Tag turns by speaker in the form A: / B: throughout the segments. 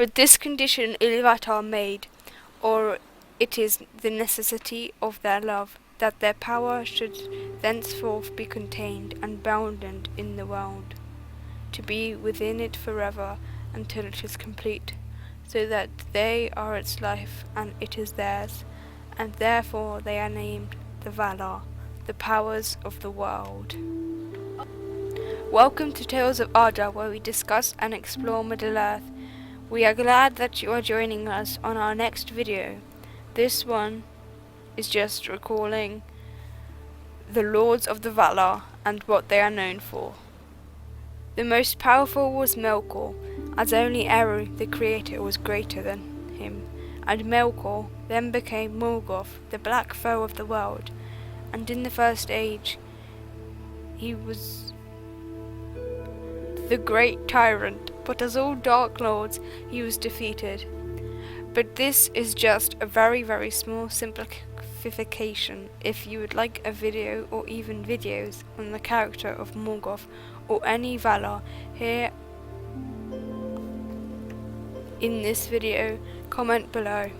A: But this condition Ilúvatar made, or it is the necessity of their love, that their power should thenceforth be contained and bounded in the world, to be within it forever until it is complete, so that they are its life and it is theirs, and therefore they are named the Valar, the powers of the world. Welcome to Tales of Arda, where we discuss and explore Middle-earth. We are glad that you are joining us on our next video. This one is just recalling the Lords of the Valar and what they are known for. The most powerful was Melkor, as only Eru, the creator, was greater than him, and Melkor then became Morgoth, the black foe of the world, and in the First Age he was the great tyrant, but as all Dark Lords he was defeated. But this is just a very, very small simplification. If you would like a video or even videos on the character of Morgoth or any Valar, here in this video, comment below.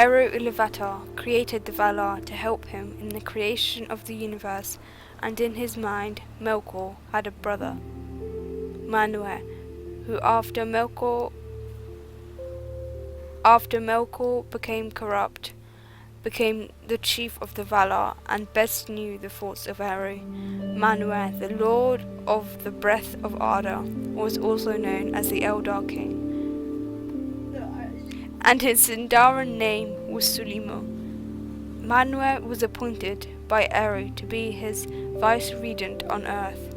A: Eru Ilúvatar created the Valar to help him in the creation of the universe, and in his mind Melkor had a brother, Manwë, who after Melkor became corrupt, became the chief of the Valar and best knew the thoughts of Eru. Manwë, the Lord of the Breath of Arda, was also known as the Eldar King, and his Sindarin name was Ulamo. Manwë was appointed by Eru to be his vice-regent on earth.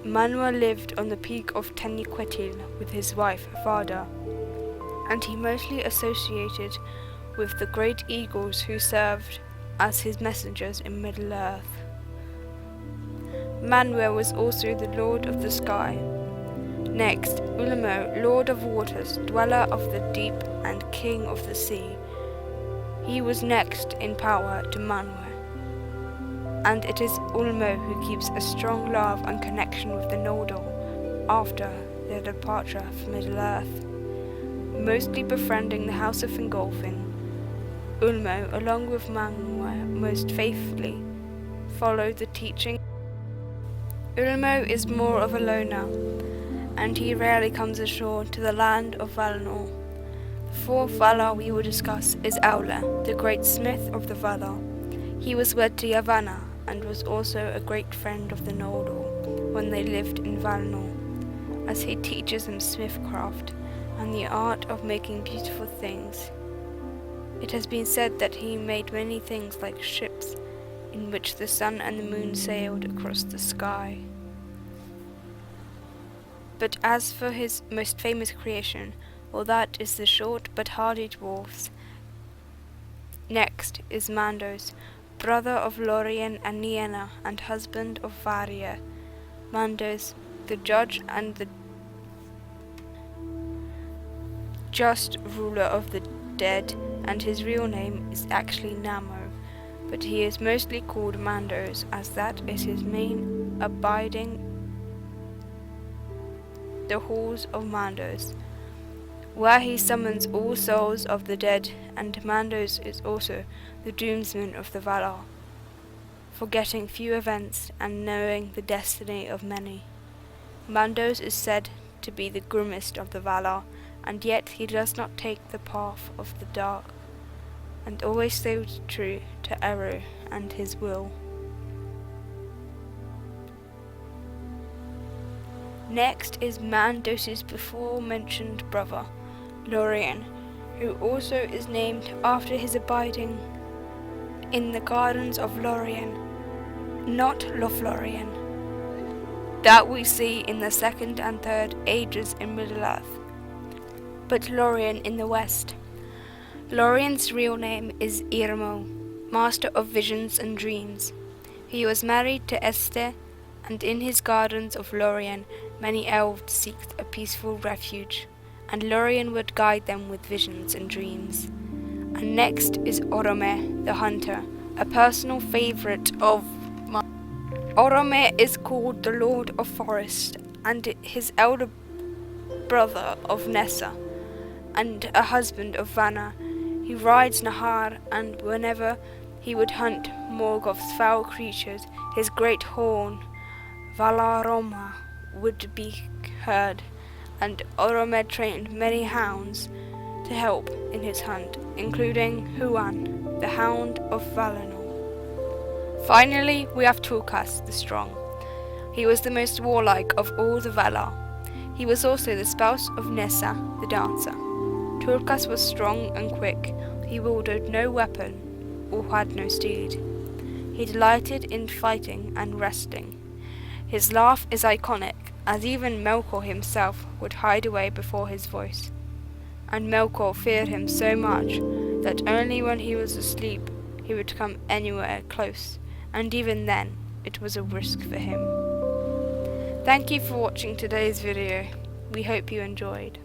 A: Manwë lived on the peak of Taniquetil with his wife Varda, and he mostly associated with the great eagles who served as his messengers in Middle-earth. Manwë was also the Lord of the Sky. Next, Ulamo, Lord of Waters, Dweller of the Deep and King of the Sea. He was next in power to Manwë, and it is Ulamo who keeps a strong love and connection with the Noldor after their departure from Middle-earth, mostly befriending the House of Fingolfin. Ulamo, along with Manwë, most faithfully followed the teaching. Ulamo is more of a loner, and he rarely comes ashore to the land of Valinor. The fourth Valar we will discuss is Aule, the great smith of the Valar. He was wed to Yavanna, and was also a great friend of the Noldor when they lived in Valinor, as he teaches them smithcraft and the art of making beautiful things. It has been said that he made many things like ships, in which the sun and the moon sailed across the sky. But as for his most famous creation, well, that is the short but hardy dwarfs. Next is Mandos, brother of Lórien and Nienna, and husband of Varia. Mandos, the judge and the just ruler of the dead, and his real name is actually Namo, but he is mostly called Mandos, as that is his main abiding, the halls of Mandos, where he summons all souls of the dead, and Mandos is also the doomsman of the Valar, forgetting few events and knowing the destiny of many. Mandos is said to be the grimmest of the Valar, and yet he does not take the path of the dark, and always stays true to Eru and his will. Next is Mandos' before-mentioned brother, Lórien, who also is named after his abiding in the gardens of Lórien, not Lothlórien, that we see in the second and third ages in Middle-earth, but Lórien in the west. Lórien's real name is Irmo, master of visions and dreams. He was married to Este, and in his gardens of Lórien many elves seeked a peaceful refuge, and Lórien would guide them with visions and dreams. And next is Orome the Hunter, a personal favourite of mine. Orome is called the Lord of Forest, and his elder brother of Nessa, and a husband of Vanna. He rides Nahar, and whenever he would hunt Morgoth's foul creatures, his great horn, Valar would be heard, and Orome trained many hounds to help in his hunt, including Huan, the Hound of Valinor. Finally, we have Tulkas the Strong. He was the most warlike of all the Valar. He was also the spouse of Nessa, the dancer. Tulkas was strong and quick. He wielded no weapon or had no steed. He delighted in fighting and wrestling. His laugh is iconic, as even Melkor himself would hide away before his voice. And Melkor feared him so much that only when he was asleep he would come anywhere close, and even then it was a risk for him. Thank you for watching today's video. We hope you enjoyed.